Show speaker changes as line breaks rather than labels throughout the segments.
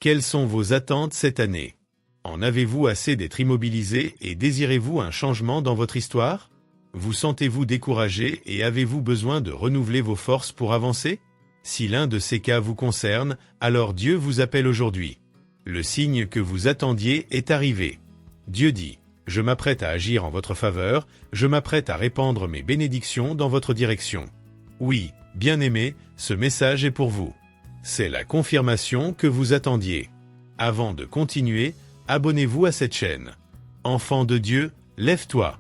Quelles sont vos attentes cette année? En avez-vous assez d'être immobilisé et désirez-vous un changement dans votre histoire? Vous sentez-vous découragé et avez-vous besoin de renouveler vos forces pour avancer? Si l'un de ces cas vous concerne, alors Dieu vous appelle aujourd'hui. Le signe que vous attendiez est arrivé. Dieu dit, « Je m'apprête à agir en votre faveur, je m'apprête à répandre mes bénédictions dans votre direction. » Oui, bien-aimé, ce message est pour vous. C'est la confirmation que vous attendiez. Avant de continuer, abonnez-vous à cette chaîne. Enfant de Dieu, lève-toi.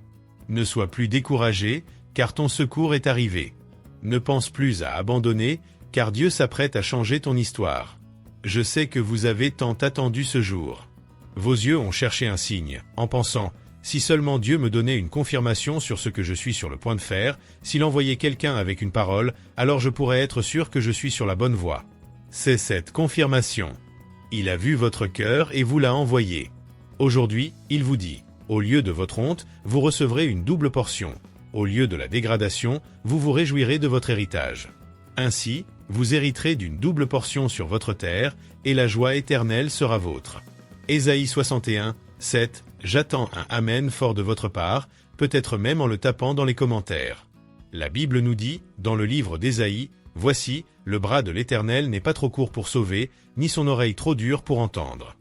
Ne sois plus découragé, car ton secours est arrivé. Ne pense plus à abandonner, car Dieu s'apprête à changer ton histoire. Je sais que vous avez tant attendu ce jour. Vos yeux ont cherché un signe, en pensant, si seulement Dieu me donnait une confirmation sur ce que je suis sur le point de faire, s'il envoyait quelqu'un avec une parole, alors je pourrais être sûr que je suis sur la bonne voie. C'est cette confirmation. Il a vu votre cœur et vous l'a envoyé. Aujourd'hui, il vous dit, au lieu de votre honte, vous recevrez une double portion. Au lieu de la dégradation, vous vous réjouirez de votre héritage. Ainsi, vous hériterez d'une double portion sur votre terre, et la joie éternelle sera vôtre. Ésaïe 61, 7, j'attends un Amen fort de votre part, peut-être même en le tapant dans les commentaires. La Bible nous dit, dans le livre d'Ésaïe, voici, le bras de l'Éternel n'est pas trop court pour sauver, ni son oreille trop dure pour entendre.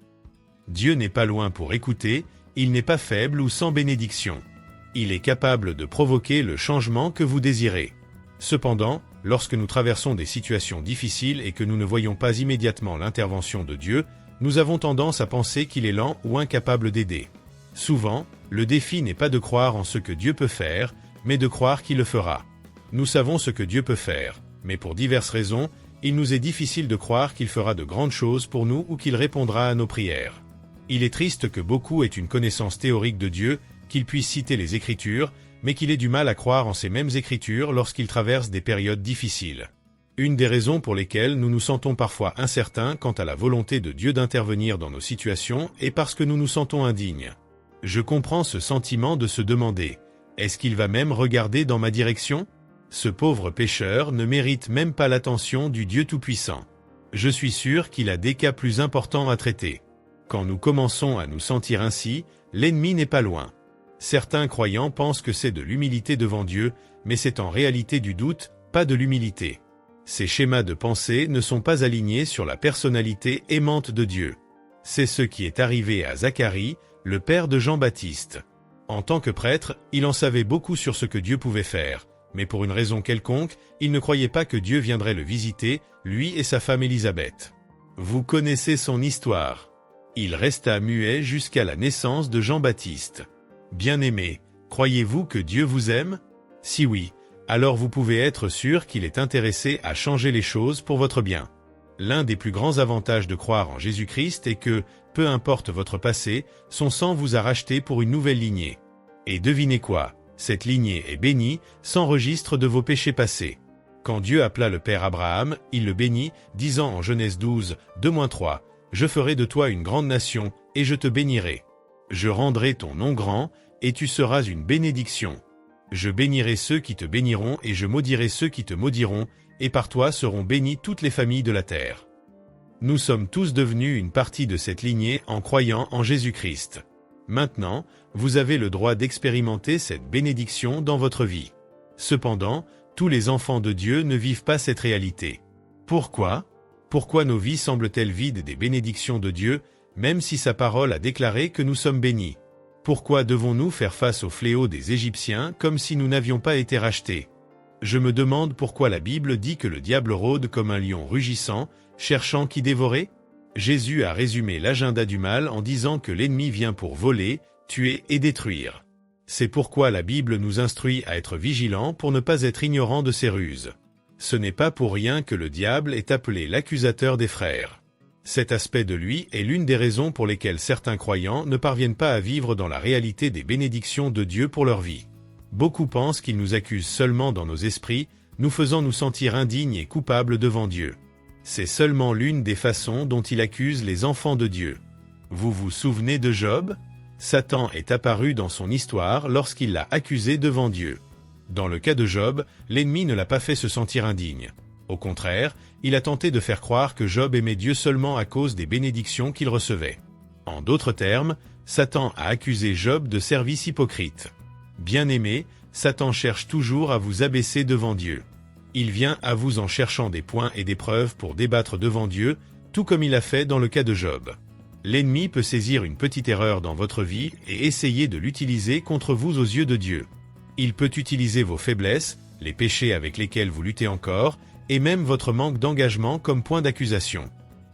Dieu n'est pas loin pour écouter, il n'est pas faible ou sans bénédiction. Il est capable de provoquer le changement que vous désirez. Cependant, lorsque nous traversons des situations difficiles et que nous ne voyons pas immédiatement l'intervention de Dieu, nous avons tendance à penser qu'il est lent ou incapable d'aider. Souvent, le défi n'est pas de croire en ce que Dieu peut faire, mais de croire qu'il le fera. Nous savons ce que Dieu peut faire, mais pour diverses raisons, il nous est difficile de croire qu'il fera de grandes choses pour nous ou qu'il répondra à nos prières. Il est triste que beaucoup aient une connaissance théorique de Dieu, qu'ils puissent citer les Écritures, mais qu'il ait du mal à croire en ces mêmes Écritures lorsqu'ils traversent des périodes difficiles. Une des raisons pour lesquelles nous nous sentons parfois incertains quant à la volonté de Dieu d'intervenir dans nos situations est parce que nous nous sentons indignes. Je comprends ce sentiment de se demander, est-ce qu'il va même regarder dans ma direction? Ce pauvre pécheur ne mérite même pas l'attention du Dieu Tout-Puissant. Je suis sûr qu'il a des cas plus importants à traiter. Quand nous commençons à nous sentir ainsi, l'ennemi n'est pas loin. Certains croyants pensent que c'est de l'humilité devant Dieu, mais c'est en réalité du doute, pas de l'humilité. Ces schémas de pensée ne sont pas alignés sur la personnalité aimante de Dieu. C'est ce qui est arrivé à Zacharie, le père de Jean-Baptiste. En tant que prêtre, il en savait beaucoup sur ce que Dieu pouvait faire, mais pour une raison quelconque, il ne croyait pas que Dieu viendrait le visiter, lui et sa femme Élisabeth. Vous connaissez son histoire. Il resta muet jusqu'à la naissance de Jean-Baptiste. Bien-aimé, croyez-vous que Dieu vous aime? Si oui, alors vous pouvez être sûr qu'il est intéressé à changer les choses pour votre bien. L'un des plus grands avantages de croire en Jésus-Christ est que, peu importe votre passé, son sang vous a racheté pour une nouvelle lignée. Et devinez quoi, cette lignée est bénie, sans registre de vos péchés passés. Quand Dieu appela le père Abraham, il le bénit, disant en Genèse 12, 2-3, « Je ferai de toi une grande nation, et je te bénirai. Je rendrai ton nom grand, et tu seras une bénédiction. Je bénirai ceux qui te béniront et je maudirai ceux qui te maudiront, et par toi seront bénies toutes les familles de la terre. » Nous sommes tous devenus une partie de cette lignée en croyant en Jésus-Christ. Maintenant, vous avez le droit d'expérimenter cette bénédiction dans votre vie. Cependant, tous les enfants de Dieu ne vivent pas cette réalité. Pourquoi? Pourquoi nos vies semblent-elles vides des bénédictions de Dieu, même si sa parole a déclaré que nous sommes bénis? Pourquoi devons-nous faire face au fléau des Égyptiens comme si nous n'avions pas été rachetés? Je me demande pourquoi la Bible dit que le diable rôde comme un lion rugissant, cherchant qui dévorer? Jésus a résumé l'agenda du mal en disant que l'ennemi vient pour voler, tuer et détruire. C'est pourquoi la Bible nous instruit à être vigilants pour ne pas être ignorants de ses ruses. Ce n'est pas pour rien que le diable est appelé l'accusateur des frères. Cet aspect de lui est l'une des raisons pour lesquelles certains croyants ne parviennent pas à vivre dans la réalité des bénédictions de Dieu pour leur vie. Beaucoup pensent qu'il nous accuse seulement dans nos esprits, nous faisant nous sentir indignes et coupables devant Dieu. C'est seulement l'une des façons dont il accuse les enfants de Dieu. Vous vous souvenez de Job? Satan est apparu dans son histoire lorsqu'il l'a accusé devant Dieu. Dans le cas de Job, l'ennemi ne l'a pas fait se sentir indigne. Au contraire, il a tenté de faire croire que Job aimait Dieu seulement à cause des bénédictions qu'il recevait. En d'autres termes, Satan a accusé Job de service hypocrite. Bien-aimé, Satan cherche toujours à vous abaisser devant Dieu. Il vient à vous en cherchant des points et des preuves pour débattre devant Dieu, tout comme il a fait dans le cas de Job. L'ennemi peut saisir une petite erreur dans votre vie et essayer de l'utiliser contre vous aux yeux de Dieu. Il peut utiliser vos faiblesses, les péchés avec lesquels vous luttez encore, et même votre manque d'engagement comme point d'accusation.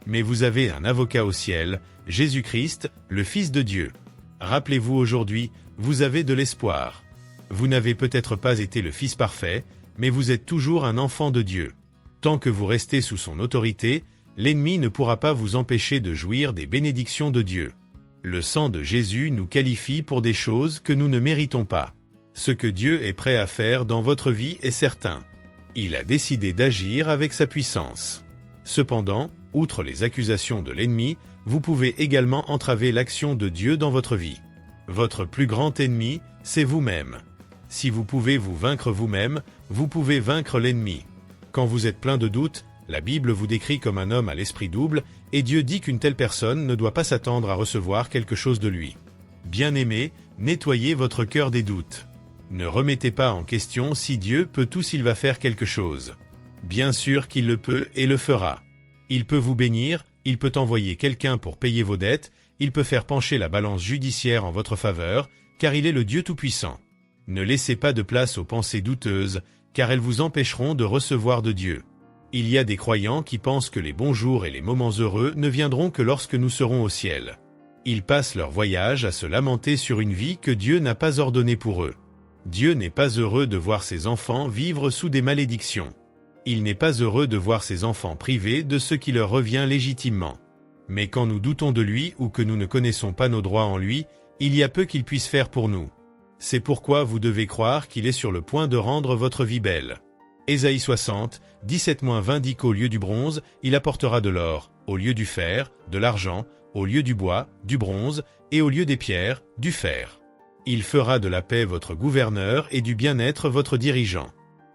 Mais vous avez un avocat au ciel, Jésus-Christ, le Fils de Dieu. Rappelez-vous aujourd'hui, vous avez de l'espoir. Vous n'avez peut-être pas été le Fils parfait, mais vous êtes toujours un enfant de Dieu. Tant que vous restez sous son autorité, l'ennemi ne pourra pas vous empêcher de jouir des bénédictions de Dieu. Le sang de Jésus nous qualifie pour des choses que nous ne méritons pas. Ce que Dieu est prêt à faire dans votre vie est certain. Il a décidé d'agir avec sa puissance. Cependant, outre les accusations de l'ennemi, vous pouvez également entraver l'action de Dieu dans votre vie. Votre plus grand ennemi, c'est vous-même. Si vous pouvez vous vaincre vous-même, vous pouvez vaincre l'ennemi. Quand vous êtes plein de doutes, la Bible vous décrit comme un homme à l'esprit double, et Dieu dit qu'une telle personne ne doit pas s'attendre à recevoir quelque chose de lui. Bien-aimé, nettoyez votre cœur des doutes. Ne remettez pas en question si Dieu peut ou s'il va faire quelque chose. Bien sûr qu'il le peut et le fera. Il peut vous bénir, il peut envoyer quelqu'un pour payer vos dettes, il peut faire pencher la balance judiciaire en votre faveur, car il est le Dieu Tout-Puissant. Ne laissez pas de place aux pensées douteuses, car elles vous empêcheront de recevoir de Dieu. Il y a des croyants qui pensent que les bons jours et les moments heureux ne viendront que lorsque nous serons au ciel. Ils passent leur voyage à se lamenter sur une vie que Dieu n'a pas ordonnée pour eux. Dieu n'est pas heureux de voir ses enfants vivre sous des malédictions. Il n'est pas heureux de voir ses enfants privés de ce qui leur revient légitimement. Mais quand nous doutons de lui ou que nous ne connaissons pas nos droits en lui, il y a peu qu'il puisse faire pour nous. C'est pourquoi vous devez croire qu'il est sur le point de rendre votre vie belle. Ésaïe 60, 17-20 dit qu'au lieu du bronze, il apportera de l'or, au lieu du fer, de l'argent, au lieu du bois, du bronze, et au lieu des pierres, du fer. Il fera de la paix votre gouverneur et du bien-être votre dirigeant.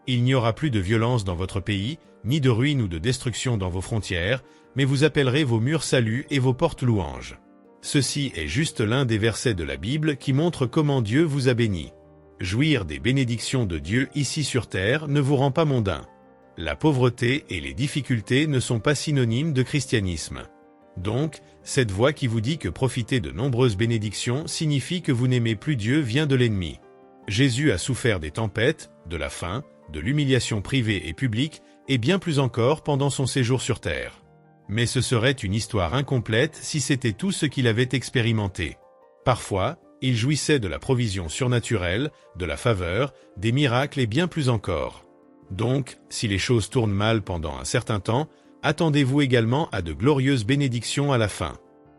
Il n'y aura plus de violence dans votre pays, ni de ruine ou de destruction dans vos frontières, mais vous appellerez vos murs salut et vos portes louanges. Ceci est juste l'un des versets de la Bible qui montre comment Dieu vous a béni. Jouir des bénédictions de Dieu ici sur terre ne vous rend pas mondain. La pauvreté et les difficultés ne sont pas synonymes de christianisme. Donc, cette voix qui vous dit que profiter de nombreuses bénédictions signifie que vous n'aimez plus Dieu vient de l'ennemi. Jésus a souffert des tempêtes, de la faim, de l'humiliation privée et publique, et bien plus encore pendant son séjour sur terre. Mais ce serait une histoire incomplète si c'était tout ce qu'il avait expérimenté. Parfois, il jouissait de la provision surnaturelle, de la faveur, des miracles et bien plus encore. Donc, si les choses tournent mal pendant un certain temps, attendez-vous également à de glorieuses bénédictions à la fin.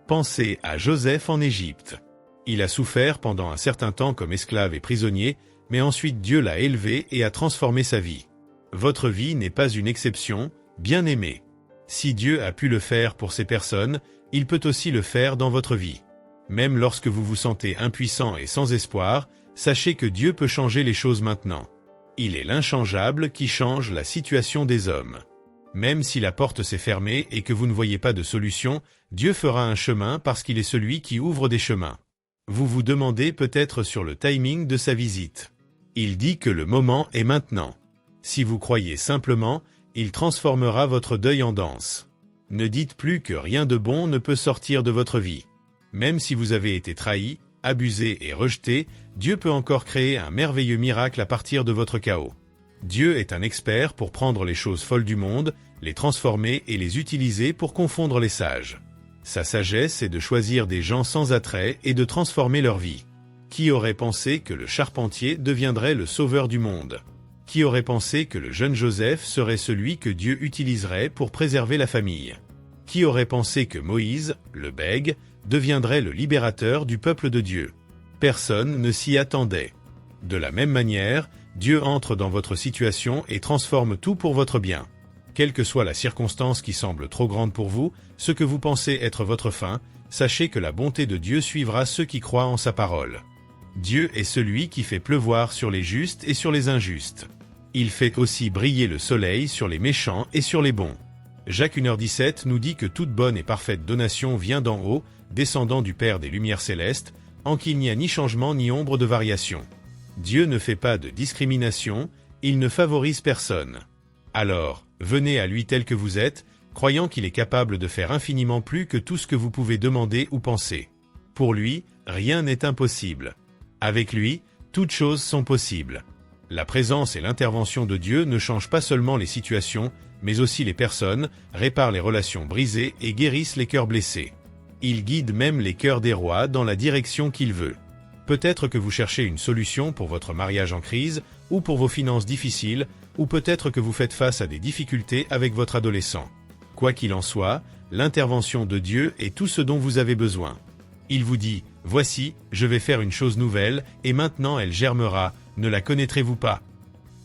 Pensez à Joseph en Égypte. Il a souffert pendant un certain temps comme esclave et prisonnier, mais ensuite Dieu l'a élevé et a transformé sa vie. Votre vie n'est pas une exception, bien-aimé. Si Dieu a pu le faire pour ces personnes, il peut aussi le faire dans votre vie. Même lorsque vous vous sentez impuissant et sans espoir, sachez que Dieu peut changer les choses maintenant. Il est l'inchangeable qui change la situation des hommes. Même si la porte s'est fermée et que vous ne voyez pas de solution, Dieu fera un chemin parce qu'il est celui qui ouvre des chemins. Vous vous demandez peut-être sur le timing de sa visite. Il dit que le moment est maintenant. Si vous croyez simplement, il transformera votre deuil en danse. Ne dites plus que rien de bon ne peut sortir de votre vie. Même si vous avez été trahi, abusé et rejeté, Dieu peut encore créer un merveilleux miracle à partir de votre chaos. Dieu est un expert pour prendre les choses folles du monde, les transformer et les utiliser pour confondre les sages. Sa sagesse est de choisir des gens sans attrait et de transformer leur vie. Qui aurait pensé que le charpentier deviendrait le sauveur du monde? Qui aurait pensé que le jeune Joseph serait celui que Dieu utiliserait pour préserver la famille? Qui aurait pensé que Moïse, le bègue, deviendrait le libérateur du peuple de Dieu? Personne ne s'y attendait. De la même manière, Dieu entre dans votre situation et transforme tout pour votre bien. Quelle que soit la circonstance qui semble trop grande pour vous, ce que vous pensez être votre fin, sachez que la bonté de Dieu suivra ceux qui croient en sa parole. Dieu est celui qui fait pleuvoir sur les justes et sur les injustes. Il fait aussi briller le soleil sur les méchants et sur les bons. Jacques 1h17 nous dit que toute bonne et parfaite donation vient d'en haut, descendant du Père des Lumières célestes, en qu'il n'y a ni changement ni ombre de variation. Dieu ne fait pas de discrimination, il ne favorise personne. Alors, venez à lui tel que vous êtes, croyant qu'il est capable de faire infiniment plus que tout ce que vous pouvez demander ou penser. Pour lui, rien n'est impossible. Avec lui, toutes choses sont possibles. La présence et l'intervention de Dieu ne changent pas seulement les situations, mais aussi les personnes, réparent les relations brisées et guérissent les cœurs blessés. Il guide même les cœurs des rois dans la direction qu'il veut. Peut-être que vous cherchez une solution pour votre mariage en crise, ou pour vos finances difficiles, ou peut-être que vous faites face à des difficultés avec votre adolescent. Quoi qu'il en soit, l'intervention de Dieu est tout ce dont vous avez besoin. Il vous dit, « Voici, je vais faire une chose nouvelle, et maintenant elle germera, ne la connaîtrez-vous pas ?»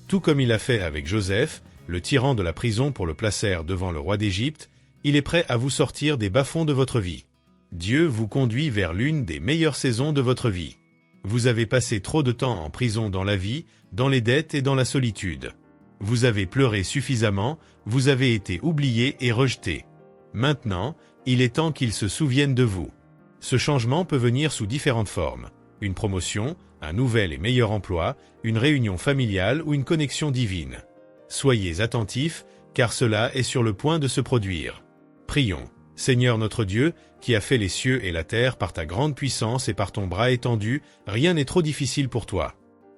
Tout comme il a fait avec Joseph, le tirant de la prison pour le placer devant le roi d'Égypte, il est prêt à vous sortir des bas-fonds de votre vie. Dieu vous conduit vers l'une des meilleures saisons de votre vie. Vous avez passé trop de temps en prison dans la vie, dans les dettes et dans la solitude. Vous avez pleuré suffisamment, vous avez été oublié et rejeté. Maintenant, il est temps qu'il se souvienne de vous. Ce changement peut venir sous différentes formes. Une promotion, un nouvel et meilleur emploi, une réunion familiale ou une connexion divine. Soyez attentifs, car cela est sur le point de se produire. Prions. Seigneur notre Dieu, qui as fait les cieux et la terre par ta grande puissance et par ton bras étendu, rien n'est trop difficile pour toi.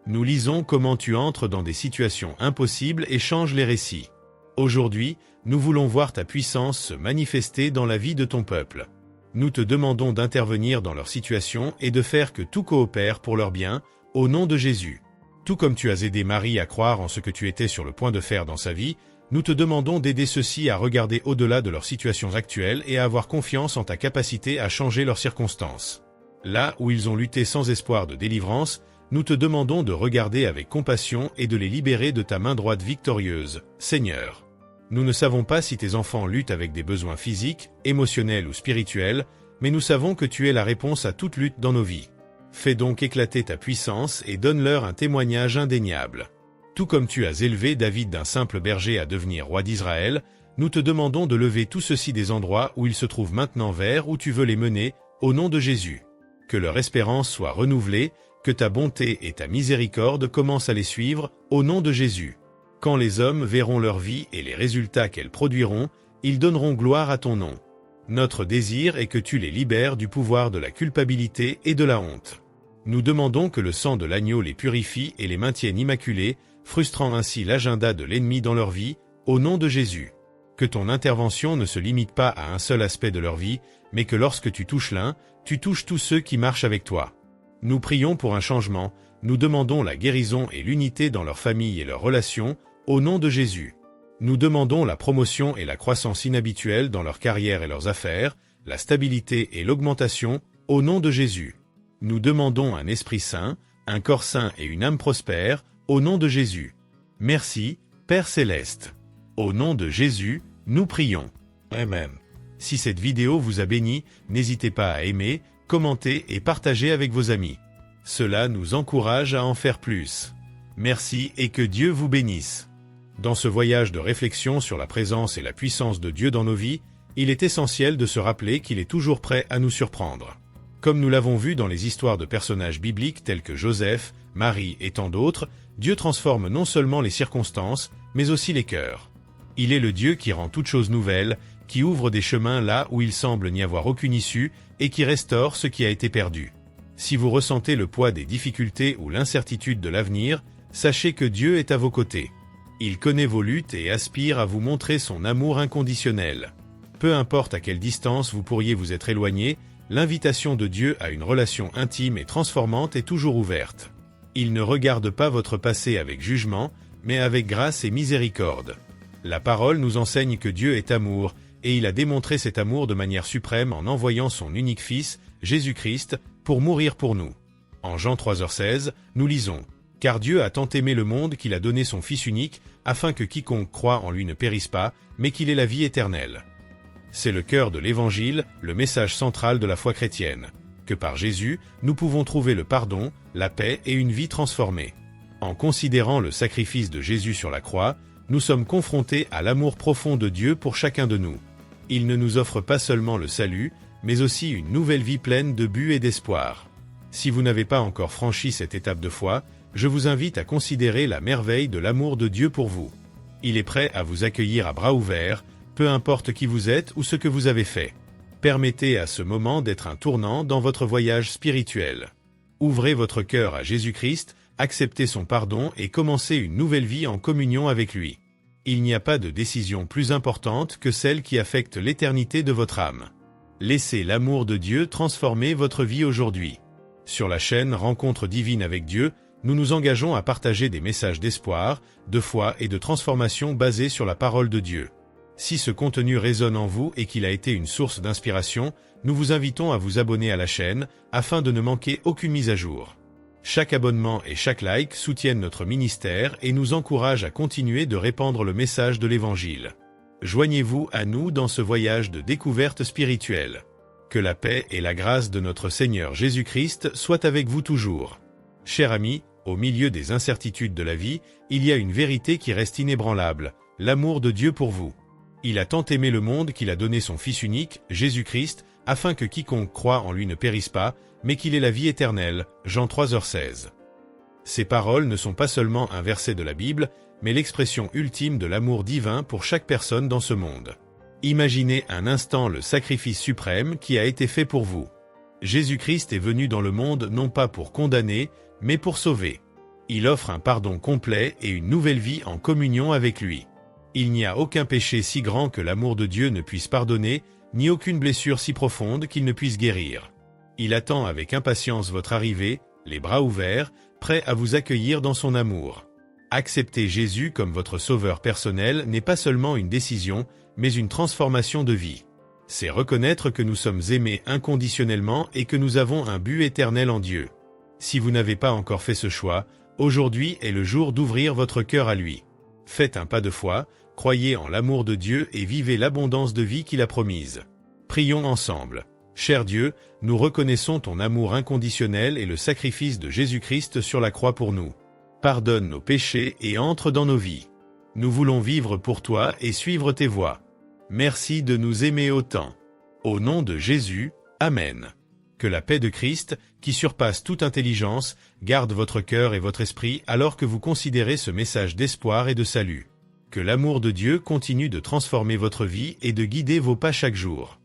Nous lisons comment tu entres dans des situations impossibles et changes les récits. Aujourd'hui, nous voulons voir ta puissance se manifester dans la vie de ton peuple. Nous te demandons d'intervenir dans leur situation et de faire que tout coopère pour leur bien, au nom de Jésus. Tout comme tu as aidé Marie à croire en ce que tu étais sur le point de faire dans sa vie, nous te demandons d'aider ceux-ci à regarder au-delà de leurs situations actuelles et à avoir confiance en ta capacité à changer leurs circonstances. Là où ils ont lutté sans espoir de délivrance, nous te demandons de regarder avec compassion et de les libérer de ta main droite victorieuse, Seigneur. Nous ne savons pas si tes enfants luttent avec des besoins physiques, émotionnels ou spirituels, mais nous savons que tu es la réponse à toute lutte dans nos vies. Fais donc éclater ta puissance et donne-leur un témoignage indéniable. Tout comme tu as élevé David d'un simple berger à devenir roi d'Israël, nous te demandons de lever tout ceci des endroits où ils se trouvent maintenant vers où tu veux les mener, au nom de Jésus. Que leur espérance soit renouvelée, que ta bonté et ta miséricorde commencent à les suivre, au nom de Jésus. Quand les hommes verront leur vie et les résultats qu'elles produiront, ils donneront gloire à ton nom. Notre désir est que tu les libères du pouvoir de la culpabilité et de la honte. Nous demandons que le sang de l'agneau les purifie et les maintienne immaculés, frustrant ainsi l'agenda de l'ennemi dans leur vie, au nom de Jésus. Que ton intervention ne se limite pas à un seul aspect de leur vie, mais que lorsque tu touches l'un, tu touches tous ceux qui marchent avec toi. Nous prions pour un changement, nous demandons la guérison et l'unité dans leur famille et leurs relations, au nom de Jésus. Nous demandons la promotion et la croissance inhabituelle dans leur carrière et leurs affaires, la stabilité et l'augmentation, au nom de Jésus. Nous demandons un esprit saint, un corps saint et une âme prospère, au nom de Jésus. Merci, Père Céleste. Au nom de Jésus, nous prions. Amen. Si cette vidéo vous a béni, n'hésitez pas à aimer, commenter et partager avec vos amis. Cela nous encourage à en faire plus. Merci et que Dieu vous bénisse. Dans ce voyage de réflexion sur la présence et la puissance de Dieu dans nos vies, il est essentiel de se rappeler qu'il est toujours prêt à nous surprendre. Comme nous l'avons vu dans les histoires de personnages bibliques tels que Joseph, Marie et tant d'autres, Dieu transforme non seulement les circonstances, mais aussi les cœurs. Il est le Dieu qui rend toutes choses nouvelles, qui ouvre des chemins là où il semble n'y avoir aucune issue et qui restaure ce qui a été perdu. Si vous ressentez le poids des difficultés ou l'incertitude de l'avenir, sachez que Dieu est à vos côtés. Il connaît vos luttes et aspire à vous montrer son amour inconditionnel. Peu importe à quelle distance vous pourriez vous être éloigné, l'invitation de Dieu à une relation intime et transformante est toujours ouverte. Il ne regarde pas votre passé avec jugement, mais avec grâce et miséricorde. La parole nous enseigne que Dieu est amour, et il a démontré cet amour de manière suprême en envoyant son unique Fils, Jésus-Christ, pour mourir pour nous. En Jean 3h16, nous lisons « Car Dieu a tant aimé le monde qu'il a donné son Fils unique, afin que quiconque croit en lui ne périsse pas, mais qu'il ait la vie éternelle. » C'est le cœur de l'Évangile, le message central de la foi chrétienne. Que par Jésus, nous pouvons trouver le pardon, la paix et une vie transformée. En considérant le sacrifice de Jésus sur la croix, Nous sommes confrontés à l'amour profond de Dieu pour chacun de nous. Il ne nous offre pas seulement le salut, mais aussi une nouvelle vie pleine de but et d'espoir. Si vous n'avez pas encore franchi cette étape de foi, je vous invite à considérer la merveille de l'amour de Dieu pour vous. Il est prêt à vous accueillir à bras ouverts, peu importe qui vous êtes ou ce que vous avez fait. Permettez à ce moment d'être un tournant dans votre voyage spirituel. Ouvrez votre cœur à Jésus-Christ, acceptez son pardon et commencez une nouvelle vie en communion avec lui. Il n'y a pas de décision plus importante que celle qui affecte l'éternité de votre âme. Laissez l'amour de Dieu transformer votre vie aujourd'hui. Sur la chaîne Rencontre divine avec Dieu, nous nous engageons à partager des messages d'espoir, de foi et de transformation basés sur la parole de Dieu. Si ce contenu résonne en vous et qu'il a été une source d'inspiration, nous vous invitons à vous abonner à la chaîne, afin de ne manquer aucune mise à jour. Chaque abonnement et chaque like soutiennent notre ministère et nous encouragent à continuer de répandre le message de l'Évangile. Joignez-vous à nous dans ce voyage de découverte spirituelle. Que la paix et la grâce de notre Seigneur Jésus-Christ soient avec vous toujours. Chers amis, au milieu des incertitudes de la vie, il y a une vérité qui reste inébranlable, l'amour de Dieu pour vous. Il a tant aimé le monde qu'il a donné son Fils unique, Jésus-Christ, afin que quiconque croit en lui ne périsse pas, mais qu'il ait la vie éternelle. Jean 3h16. Ces paroles ne sont pas seulement un verset de la Bible, mais l'expression ultime de l'amour divin pour chaque personne dans ce monde. Imaginez un instant le sacrifice suprême qui a été fait pour vous. Jésus-Christ est venu dans le monde non pas pour condamner, mais pour sauver. Il offre un pardon complet et une nouvelle vie en communion avec lui. Il n'y a aucun péché si grand que l'amour de Dieu ne puisse pardonner, ni aucune blessure si profonde qu'il ne puisse guérir. Il attend avec impatience votre arrivée, les bras ouverts, prêt à vous accueillir dans son amour. Accepter Jésus comme votre sauveur personnel n'est pas seulement une décision, mais une transformation de vie. C'est reconnaître que nous sommes aimés inconditionnellement et que nous avons un but éternel en Dieu. Si vous n'avez pas encore fait ce choix, aujourd'hui est le jour d'ouvrir votre cœur à lui. Faites un pas de foi, croyez en l'amour de Dieu et vivez l'abondance de vie qu'il a promise. Prions ensemble. Cher Dieu, nous reconnaissons ton amour inconditionnel et le sacrifice de Jésus-Christ sur la croix pour nous. Pardonne nos péchés et entre dans nos vies. Nous voulons vivre pour toi et suivre tes voies. Merci de nous aimer autant. Au nom de Jésus, Amen. Que la paix de Christ, qui surpasse toute intelligence, garde votre cœur et votre esprit alors que vous considérez ce message d'espoir et de salut. Que l'amour de Dieu continue de transformer votre vie et de guider vos pas chaque jour.